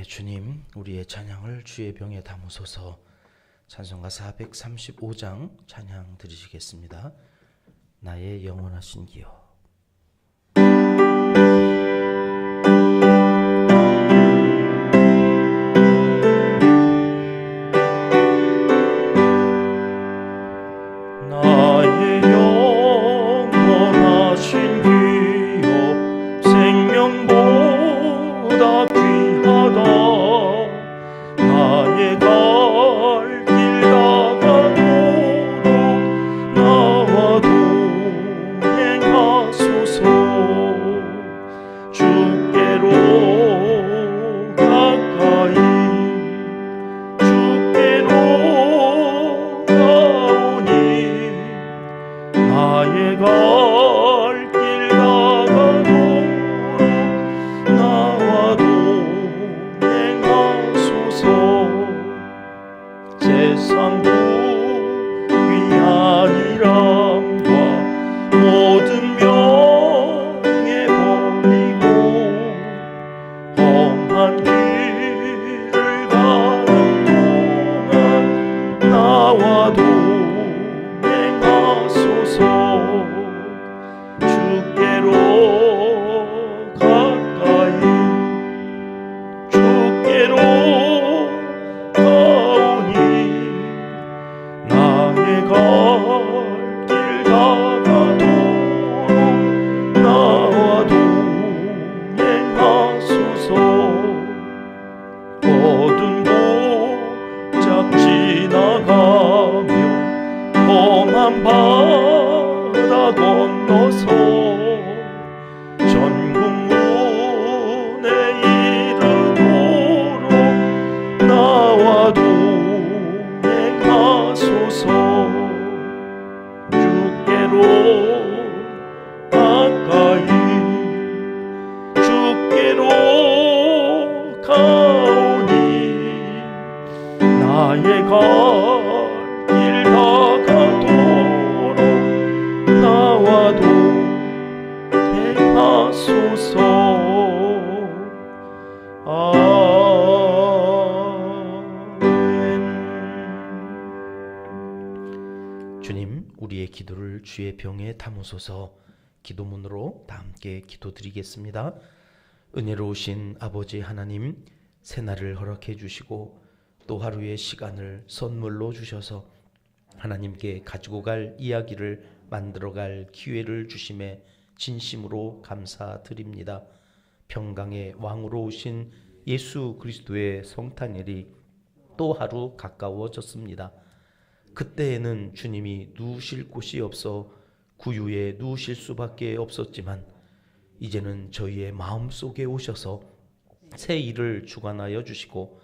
주님, 우리의 찬양을 주의 병에 담으소서. 찬송가 435장 찬양 드리시겠습니다. 나의 영원하신 기여. 나의 영원하신 기여, 생명보다 귀하다. 나의 갈 길 다가도록 나와 동행하소서. 주께로 가까이, 주께로 가오니 나의 갈 길 다가도록 나와 동행하소서. 세상 위한 일함과 모든 명예 버리고 험한 길을 가는 동안 나와 동행하소서. 주께로 가까이, 주께로 가오니 나의 갈 길 다가도록 나와 동행하소서. 어두운 골짝 지나가며 험한 바다 건너서 전국문에 이르도록 나와 동행하소서. 주께로 가까이, 주께로 가오니 나의 갈 길 다가도록 나와 동행하소서. 아멘. 주님, 우리의 기도를 주의 병에 담으소서. 기도문으로 다 함께 기도드리겠습니다. 은혜로우신 아버지 하나님, 새날을 허락해 주시고 또 하루의 시간을 선물로 주셔서 하나님께 가지고 갈 이야기를 만들어갈 기회를 주심에 진심으로 감사드립니다. 평강의 왕으로 오신 예수 그리스도의 성탄일이 또 하루 가까워졌습니다. 그때에는 주님이 누우실 곳이 없어 구유에 누우실 수밖에 없었지만 이제는 저희의 마음속에 오셔서 새 일을 주관하여 주시고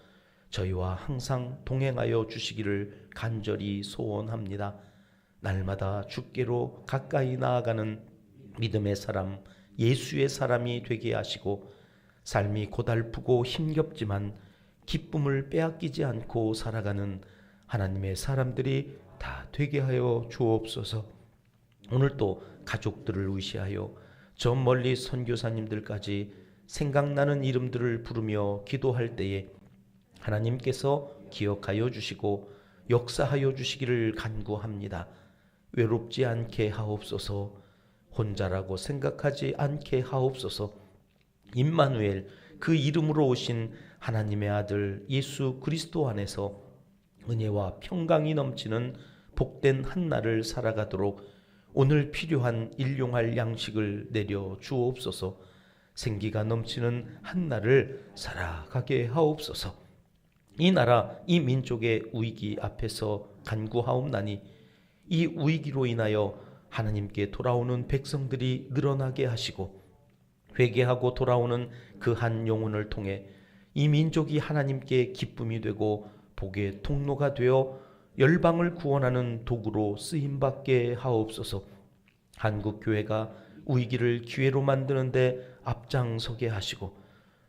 저희와 항상 동행하여 주시기를 간절히 소원합니다. 날마다 주께로 가까이 나아가는 믿음의 사람, 예수의 사람이 되게 하시고 삶이 고달프고 힘겹지만 기쁨을 빼앗기지 않고 살아가는 하나님의 사람들이 다 되게 하여 주옵소서. 오늘도 가족들을 의시하여 저 멀리 선교사님들까지 생각나는 이름들을 부르며 기도할 때에 하나님께서 기억하여 주시고 역사하여 주시기를 간구합니다. 외롭지 않게 하옵소서. 혼자라고 생각하지 않게 하옵소서. 임마누엘, 그 이름으로 오신 하나님의 아들 예수 그리스도 안에서 은혜와 평강이 넘치는 복된 한 날을 살아가도록 오늘 필요한 일용할 양식을 내려 주옵소서. 생기가 넘치는 한 날을 살아가게 하옵소서. 이 나라, 이 민족의 위기 앞에서 간구하옵나니 이 위기로 인하여 하나님께 돌아오는 백성들이 늘어나게 하시고 회개하고 돌아오는 그 한 영혼을 통해 이 민족이 하나님께 기쁨이 되고 복의 통로가 되어 열방을 구원하는 도구로 쓰임받게 하옵소서. 한국교회가 위기를 기회로 만드는데 앞장서게 하시고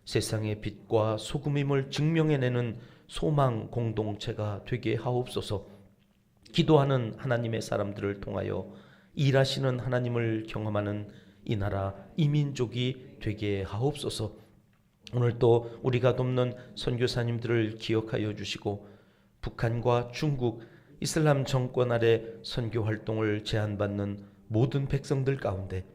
세상의 빛과 소금임을 증명해내는 소망 공동체가 되게 하옵소서. 기도하는 하나님의 사람들을 통하여 일하시는 하나님을 경험하는 이 나라, 이 민족이 되게 하옵소서. 오늘 또 우리가 돕는 선교사님들을 기억하여 주시고 북한과 중국 이슬람 정권 아래 선교 활동을 제한받는 모든 백성들 가운데,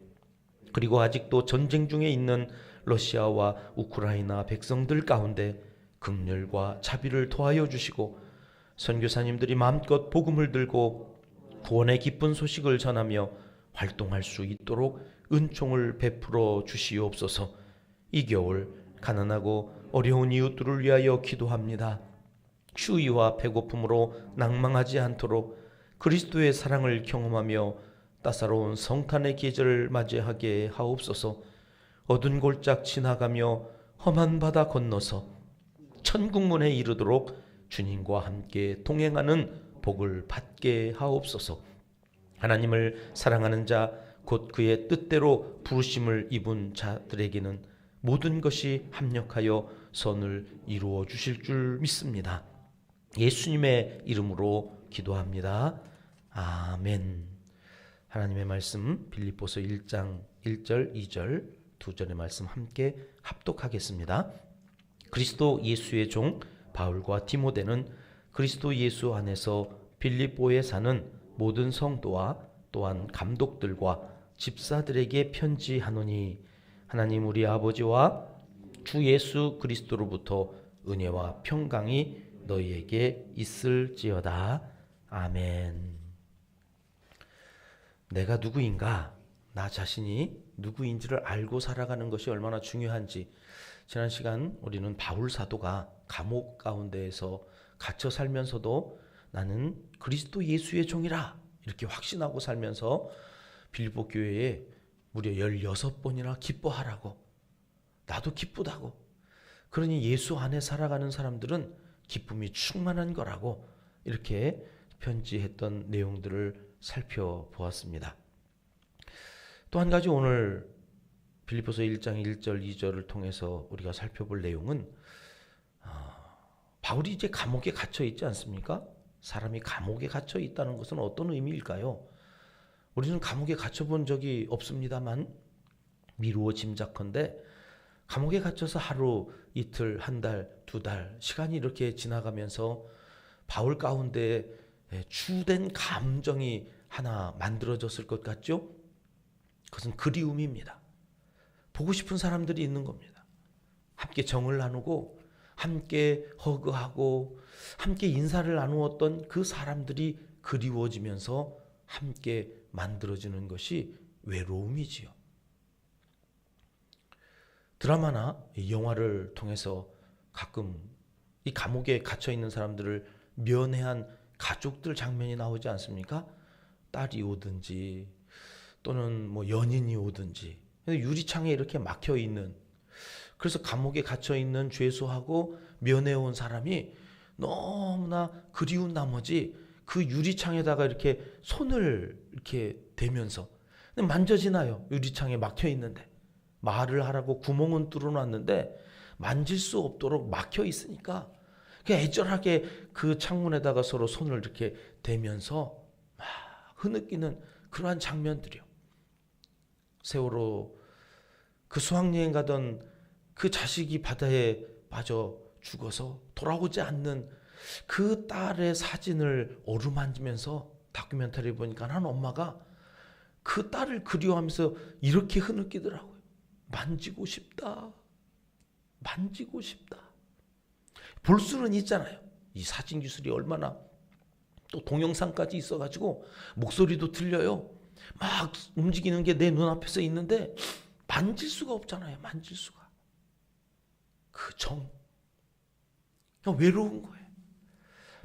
그리고 아직도 전쟁 중에 있는 러시아와 우크라이나 백성들 가운데 긍휼과 자비를 더하여 주시고 선교사님들이 마음껏 복음을 들고 구원의 기쁜 소식을 전하며 활동할 수 있도록 은총을 베풀어 주시옵소서. 이 겨울 가난하고 어려운 이웃들을 위하여 기도합니다. 추위와 배고픔으로 낭망하지 않도록 그리스도의 사랑을 경험하며 따사로운 성탄의 계절을 맞이하게 하옵소서. 어두운 골짝 지나가며 험한 바다 건너서 천국문에 이르도록 주님과 함께 동행하는 복을 받게 하옵소서. 하나님을 사랑하는 자, 곧 그의 뜻대로 부르심을 입은 자들에게는 모든 것이 합력하여 선을 이루어 주실 줄 믿습니다. 예수님의 이름으로 기도합니다. 아멘. 하나님의 말씀 빌립보서 1장 1절 2절 두 절의 말씀 함께 합독하겠습니다. 그리스도 예수의 종 바울과 디모데는 그리스도 예수 안에서 빌립보에 사는 모든 성도와 또한 감독들과 집사들에게 편지하노니, 하나님 우리 아버지와 주 예수 그리스도로부터 은혜와 평강이 너희에게 있을지어다. 아멘. 내가 누구인가, 나 자신이 누구인지를 알고 살아가는 것이 얼마나 중요한지, 지난 시간 우리는 바울 사도가 감옥 가운데에서 갇혀 살면서도 나는 그리스도 예수의 종이라 이렇게 확신하고 살면서 빌립보 교회에 무려 16번이나 기뻐하라고, 나도 기쁘다고, 그러니 예수 안에 살아가는 사람들은 기쁨이 충만한 거라고 이렇게 편지했던 내용들을 살펴보았습니다. 또 한 가지 오늘 빌립보서 1장 1절 2절을 통해서 우리가 살펴볼 내용은, 바울이 이제 감옥에 갇혀 있지 않습니까? 사람이 감옥에 갇혀 있다는 것은 어떤 의미일까요? 우리는 감옥에 갇혀 본 적이 없습니다만 미루어 짐작컨대 감옥에 갇혀서 하루, 이틀, 한 달, 두 달 시간이 이렇게 지나가면서 바울 가운데 주된 감정이 하나 만들어졌을 것 같죠? 그것은 그리움입니다. 보고 싶은 사람들이 있는 겁니다. 함께 정을 나누고 함께 허그하고 함께 인사를 나누었던 그 사람들이 그리워지면서 함께 만들어지는 것이 외로움이지요. 드라마나 영화를 통해서 가끔 이 감옥에 갇혀 있는 사람들을 면회한 가족들 장면이 나오지 않습니까? 딸이 오든지 또는 뭐 연인이 오든지 유리창에 이렇게 막혀 있는, 그래서 감옥에 갇혀 있는 죄수하고 면회 온 사람이 너무나 그리운 나머지 그 유리창에다가 이렇게 손을 이렇게 대면서 만져지나요? 유리창에 막혀 있는데 말을 하라고 구멍은 뚫어놨는데 만질 수 없도록 막혀 있으니까 그냥 애절하게 그 창문에다가 서로 손을 이렇게 대면서 막 흐느끼는 그러한 장면들이요. 세월호 그 수학여행 가던 그 자식이 바다에 빠져 죽어서 돌아오지 않는 그 딸의 사진을 어루만지면서 다큐멘터리 보니까 한 엄마가 그 딸을 그리워하면서 이렇게 흐느끼더라고요. 만지고 싶다. 만지고 싶다. 볼 수는 있잖아요. 이 사진 기술이 얼마나, 또 동영상까지 있어가지고 목소리도 들려요. 막 움직이는 게 내 눈앞에서 있는데 만질 수가 없잖아요. 만질 수가. 그 정. 그냥 외로운 거예요.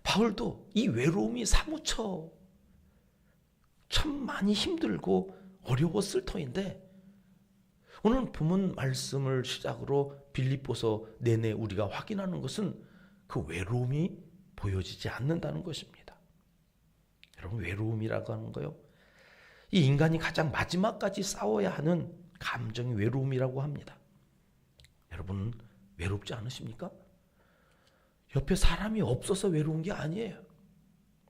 바울도 이 외로움이 사무쳐 참 많이 힘들고 어려웠을 터인데, 오늘 본문 말씀을 시작으로 빌립보서 내내 우리가 확인하는 것은 그 외로움이 보여지지 않는다는 것입니다. 여러분, 외로움이라고 하는 거요, 이 인간이 가장 마지막까지 싸워야 하는 감정이 외로움이라고 합니다. 여러분, 외롭지 않으십니까? 옆에 사람이 없어서 외로운 게 아니에요.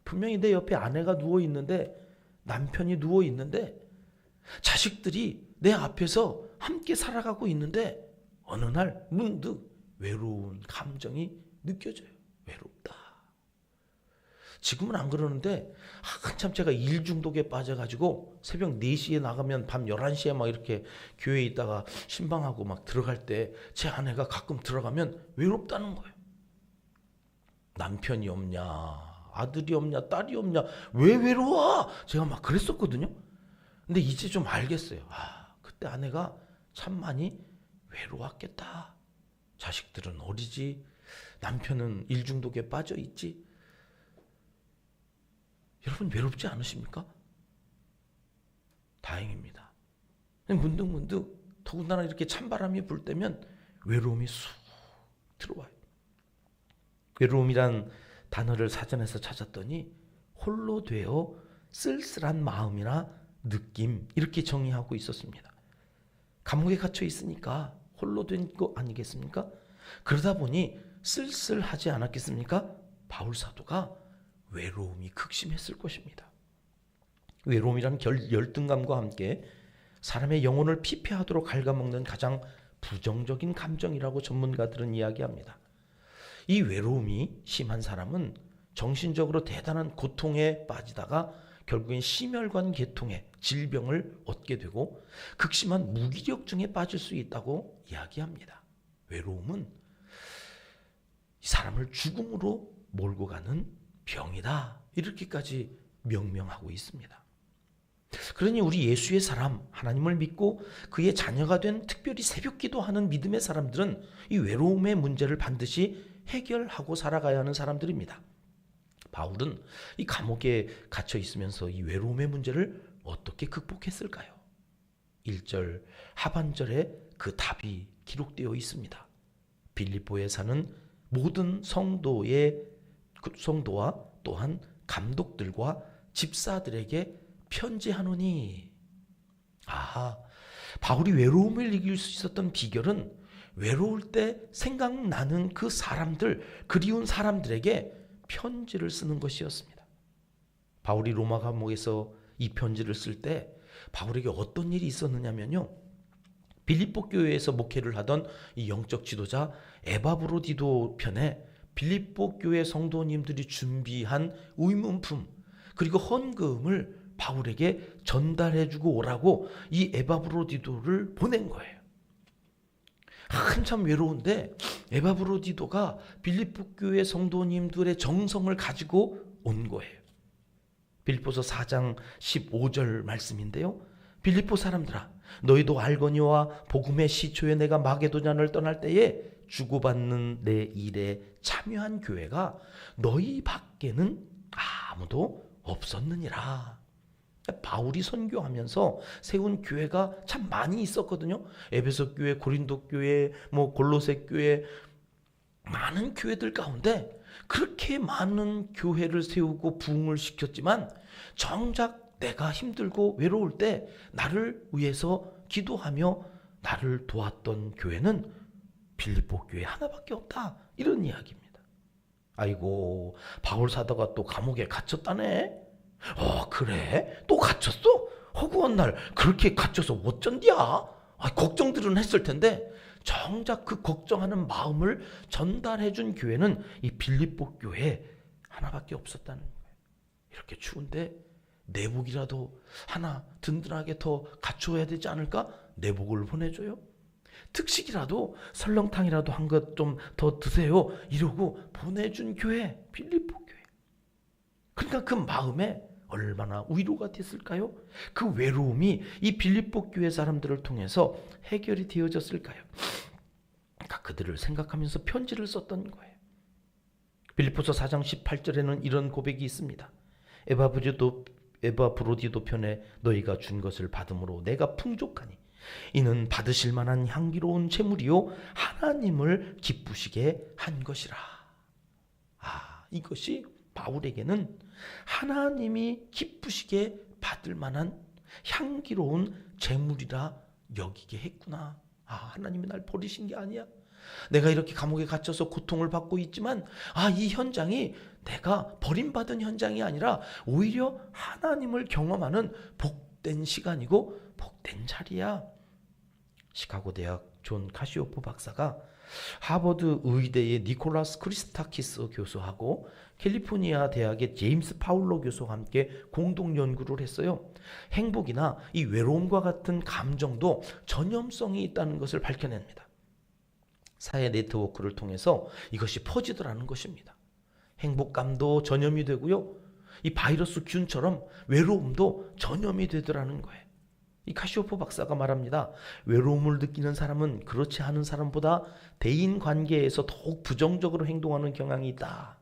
분명히 내 옆에 아내가 누워 있는데, 남편이 누워 있는데, 자식들이 내 앞에서 함께 살아가고 있는데 어느 날 문득 외로운 감정이 느껴져요. 외롭다. 지금은 안 그러는데 한참 제가 일 중독에 빠져가지고 새벽 4시에 나가면 밤 11시에 막 이렇게 교회에 있다가 신방하고 막 들어갈 때 제 아내가 가끔 들어가면 외롭다는 거예요. 남편이 없냐, 아들이 없냐, 딸이 없냐, 왜 외로워? 제가 막 그랬었거든요. 근데 이제 좀 알겠어요. 그때 아내가 참 많이 외로웠겠다. 자식들은 어리지, 남편은 일 중독에 빠져 있지. 여러분 외롭지 않으십니까? 다행입니다. 문득 더군다나 이렇게 찬바람이 불 때면 외로움이 쑥 들어와요. 외로움이란 단어를 사전에서 찾았더니 홀로 되어 쓸쓸한 마음이나 느낌, 이렇게 정의하고 있었습니다. 감옥에 갇혀 있으니까 홀로 된 거 아니겠습니까? 그러다 보니 쓸쓸하지 않았겠습니까? 바울 사도가 외로움이 극심했을 것입니다. 외로움이란 열등감과 함께 사람의 영혼을 피폐하도록 갉아먹는 가장 부정적인 감정이라고 전문가들은 이야기합니다. 이 외로움이 심한 사람은 정신적으로 대단한 고통에 빠지다가 결국엔 심혈관 계통의 질병을 얻게 되고 극심한 무기력증에 빠질 수 있다고 이야기합니다. 외로움은 이 사람을 죽음으로 몰고 가는 병이다, 이렇게까지 명명하고 있습니다. 그러니 우리 예수의 사람, 하나님을 믿고 그의 자녀가 된 특별히 새벽기도하는 믿음의 사람들은 이 외로움의 문제를 반드시 해결하고 살아가야 하는 사람들입니다. 바울은 이 감옥에 갇혀 있으면서 이 외로움의 문제를 어떻게 극복했을까요? 1절 하반절에 그 답이 기록되어 있습니다. 빌립보에 사는 모든 성도와 또한 감독들과 집사들에게 편지하노니. 바울이 외로움을 이길 수 있었던 비결은 외로울 때 생각나는 그 사람들, 그리운 사람들에게 편지를 쓰는 것이었습니다. 바울이 로마 감옥에서 이 편지를 쓸 때 바울에게 어떤 일이 있었느냐면요, 빌립보 교회에서 목회를 하던 이 영적 지도자 에바브로디도 편에 빌립보 교회 성도님들이 준비한 의문품 그리고 헌금을 바울에게 전달해주고 오라고 이 에바브로디도를 보낸 거예요. 한참 외로운데 에바브로디도가 빌립보 교회 성도님들의 정성을 가지고 온 거예요. 빌립보서 4장 15절 말씀인데요. 빌립보 사람들아, 너희도 알거니와 복음의 시초에 내가 마게도냐를 떠날 때에 주고받는 내 일에 참여한 교회가 너희 밖에는 아무도 없었느니라. 바울이 선교하면서 세운 교회가 참 많이 있었거든요. 에베소 교회, 고린도 교회, 골로새 교회, 많은 교회들 가운데 그렇게 많은 교회를 세우고 부흥을 시켰지만 정작 내가 힘들고 외로울 때 나를 위해서 기도하며 나를 도왔던 교회는 빌립보 교회 하나밖에 없다, 이런 이야기입니다. 아이고, 바울 사도가 또 감옥에 갇혔다네. 그래? 또 갇혔어? 허구한 날 그렇게 갇혀서 어쩐디야? 걱정들은 했을 텐데 정작 그 걱정하는 마음을 전달해준 교회는 이 빌립보 교회 하나밖에 없었다는 거예요. 이렇게 추운데 내복이라도 하나 든든하게 더 갖추어야 되지 않을까? 내복을 보내줘요. 특식이라도 설렁탕이라도 한 것 좀 더 드세요, 이러고 보내준 교회, 빌립보 교회. 그러니까 그 마음에 얼마나 위로가 됐을까요? 그 외로움이 이 빌립보 교회 사람들을 통해서 해결이 되어졌을까요? 그러니까 그들을 생각하면서 편지를 썼던 거예요. 빌립보서 4장 18절에는 이런 고백이 있습니다. 에바브로디도 편에 너희가 준 것을 받음으로 내가 풍족하니 이는 받으실 만한 향기로운 제물이요 하나님을 기쁘시게 한 것이라. 이것이 바울에게는 하나님이 기쁘시게 받을 만한 향기로운 제물이라 여기게 했구나. 하나님이 날 버리신 게 아니야. 내가 이렇게 감옥에 갇혀서 고통을 받고 있지만 이 현장이 내가 버림받은 현장이 아니라 오히려 하나님을 경험하는 복된 시간이고 복된 자리야. 시카고 대학 존 카시오프 박사가 하버드 의대의 니콜라스 크리스타키스 교수하고 캘리포니아 대학의 제임스 파울로 교수와 함께 공동 연구를 했어요. 행복이나 이 외로움과 같은 감정도 전염성이 있다는 것을 밝혀냅니다. 사회 네트워크를 통해서 이것이 퍼지더라는 것입니다. 행복감도 전염이 되고요. 이 바이러스 균처럼 외로움도 전염이 되더라는 거예요. 이 카시오프 박사가 말합니다. 외로움을 느끼는 사람은 그렇지 않은 사람보다 대인 관계에서 더욱 부정적으로 행동하는 경향이 있다.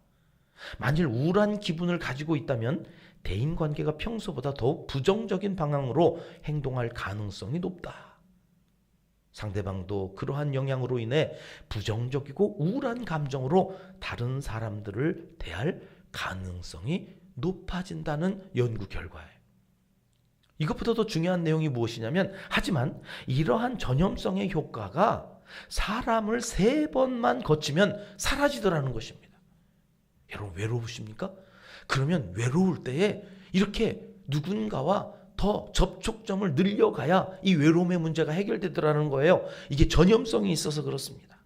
만일 우울한 기분을 가지고 있다면 대인 관계가 평소보다 더욱 부정적인 방향으로 행동할 가능성이 높다. 상대방도 그러한 영향으로 인해 부정적이고 우울한 감정으로 다른 사람들을 대할 가능성이 높아진다는 연구 결과예요. 이것보다 더 중요한 내용이 무엇이냐면, 하지만 이러한 전염성의 효과가 사람을 3번만 거치면 사라지더라는 것입니다. 여러분 외로우십니까? 그러면 외로울 때에 이렇게 누군가와 더 접촉점을 늘려가야 이 외로움의 문제가 해결되더라는 거예요. 이게 전염성이 있어서 그렇습니다.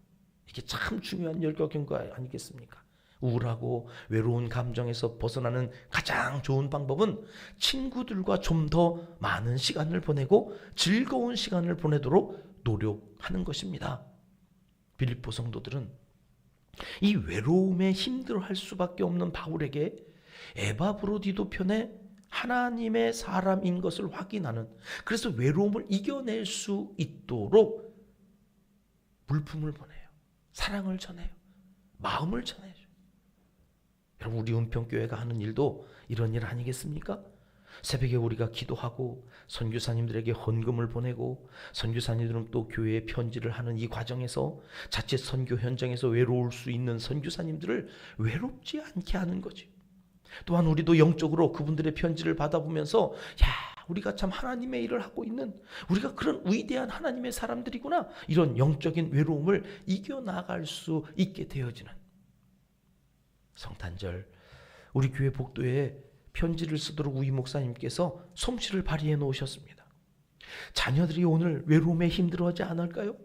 이게 참 중요한 열과 경과 아니겠습니까? 우울하고 외로운 감정에서 벗어나는 가장 좋은 방법은 친구들과 좀 더 많은 시간을 보내고 즐거운 시간을 보내도록 노력하는 것입니다. 빌립보 성도들은 이 외로움에 힘들어할 수밖에 없는 바울에게 에바브로디도 편에 하나님의 사람인 것을 확인하는, 그래서 외로움을 이겨낼 수 있도록 물품을 보내요. 사랑을 전해요. 마음을 전해요. 여러분 우리 은평교회가 하는 일도 이런 일 아니겠습니까? 새벽에 우리가 기도하고 선교사님들에게 헌금을 보내고 선교사님들은 또 교회에 편지를 하는 이 과정에서 자칫 선교 현장에서 외로울 수 있는 선교사님들을 외롭지 않게 하는 거지. 또한 우리도 영적으로 그분들의 편지를 받아보면서 우리가 참 하나님의 일을 하고 있는, 우리가 그런 위대한 하나님의 사람들이구나, 이런 영적인 외로움을 이겨나갈 수 있게 되어지는, 성탄절 우리 교회 복도에 편지를 쓰도록 우리 목사님께서 솜씨를 발휘해 놓으셨습니다. 자녀들이 오늘 외로움에 힘들어하지 않을까요?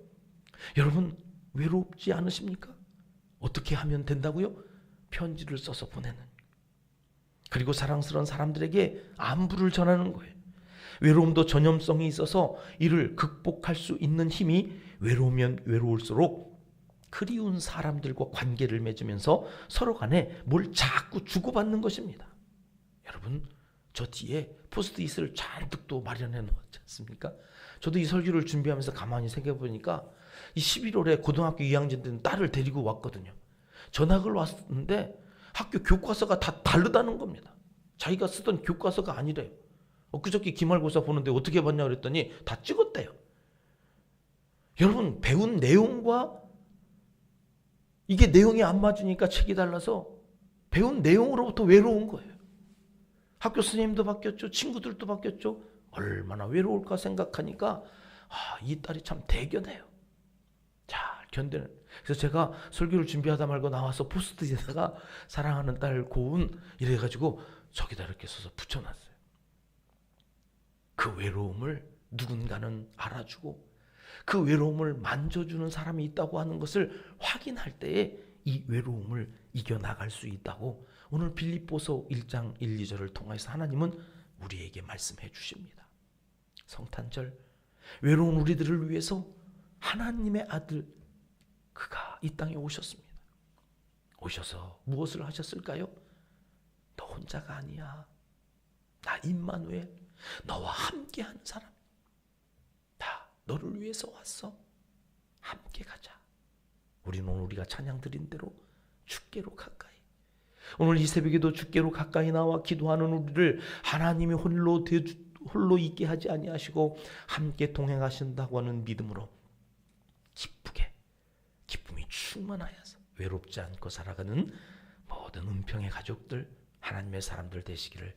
여러분 외롭지 않으십니까? 어떻게 하면 된다고요? 편지를 써서 보내는, 그리고 사랑스러운 사람들에게 안부를 전하는 거예요. 외로움도 전염성이 있어서 이를 극복할 수 있는 힘이, 외로우면 외로울수록 그리운 사람들과 관계를 맺으면서 서로 간에 뭘 자꾸 주고받는 것입니다. 여러분 저 뒤에 포스트잇을 잔뜩 또 마련해 놓았지 않습니까? 저도 이 설교를 준비하면서 가만히 생각해보니까 이 11월에 고등학교 2학년 된 딸을 데리고 왔거든요. 전학을 왔는데 학교 교과서가 다 다르다는 겁니다. 자기가 쓰던 교과서가 아니래요. 엊그저께 기말고사 보는데 어떻게 봤냐 그랬더니 다 찍었대요. 여러분 배운 내용과 이게 내용이 안 맞으니까 책이 달라서 배운 내용으로부터 외로운 거예요. 학교 선생님도 바뀌었죠. 친구들도 바뀌었죠. 얼마나 외로울까 생각하니까 이 딸이 참 대견해요. 잘 견디는. 그래서 제가 설교를 준비하다 말고 나와서 포스트잇에다가 사랑하는 딸 고운 이래가지고 저기다 이렇게 써서 붙여놨어요. 그 외로움을 누군가는 알아주고 그 외로움을 만져주는 사람이 있다고 하는 것을 확인할 때에 이 외로움을 이겨나갈 수 있다고 오늘 빌립보서 1장 1, 2절을 통해서 하나님은 우리에게 말씀해 주십니다. 성탄절 외로운 우리들을 위해서 하나님의 아들 그가 이 땅에 오셨습니다. 오셔서 무엇을 하셨을까요? 너 혼자가 아니야. 나 임마누엘, 너와 함께하는 사람. 다 너를 위해서 왔어. 함께 가자. 우리는 오늘 우리가 찬양 드린 대로 주께로 가까이, 오늘 이 새벽에도 주께로 가까이 나와 기도하는 우리를 하나님이 홀로 있게 하지 아니하시고 함께 동행하신다고 하는 믿음으로 기쁘게, 기쁨이 충만하여서 외롭지 않고 살아가는 모든 은평의 가족들, 하나님의 사람들 되시기를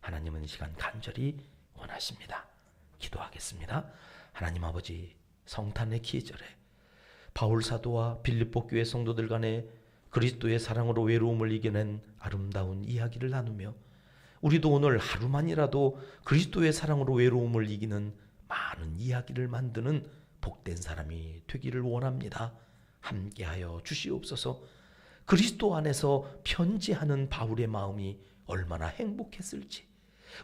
하나님은 이 시간 간절히 원하십니다. 기도하겠습니다. 하나님 아버지, 성탄의 계절에 바울 사도와 빌립보 교회 성도들 간에 그리스도의 사랑으로 외로움을 이겨낸 아름다운 이야기를 나누며 우리도 오늘 하루만이라도 그리스도의 사랑으로 외로움을 이기는 많은 이야기를 만드는 복된 사람이 되기를 원합니다. 함께하여 주시옵소서. 그리스도 안에서 편지하는 바울의 마음이 얼마나 행복했을지,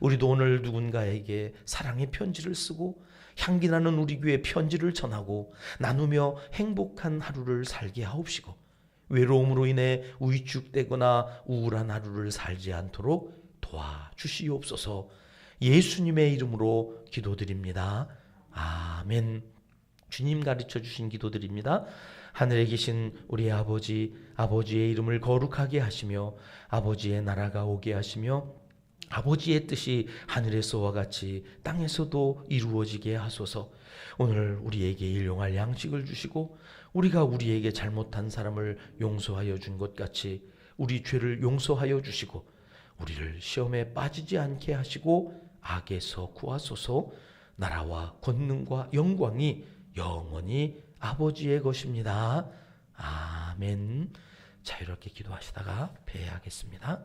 우리도 오늘 누군가에게 사랑의 편지를 쓰고 향기나는 우리 교회 편지를 전하고 나누며 행복한 하루를 살게 하옵시고, 외로움으로 인해 위축되거나 우울한 하루를 살지 않도록 도와주시옵소서. 예수님의 이름으로 기도드립니다. 아멘. 주님 가르쳐 주신 기도드립니다. 하늘에 계신 우리 아버지, 아버지의 이름을 거룩하게 하시며 아버지의 나라가 오게 하시며 아버지의 뜻이 하늘에서와 같이 땅에서도 이루어지게 하소서. 오늘 우리에게 일용할 양식을 주시고 우리가 우리에게 잘못한 사람을 용서하여 준 것 같이 우리 죄를 용서하여 주시고 우리를 시험에 빠지지 않게 하시고 악에서 구하소서. 나라와 권능과 영광이 영원히 아버지의 것입니다. 아멘. 자유롭게 기도하시다가 배회하겠습니다.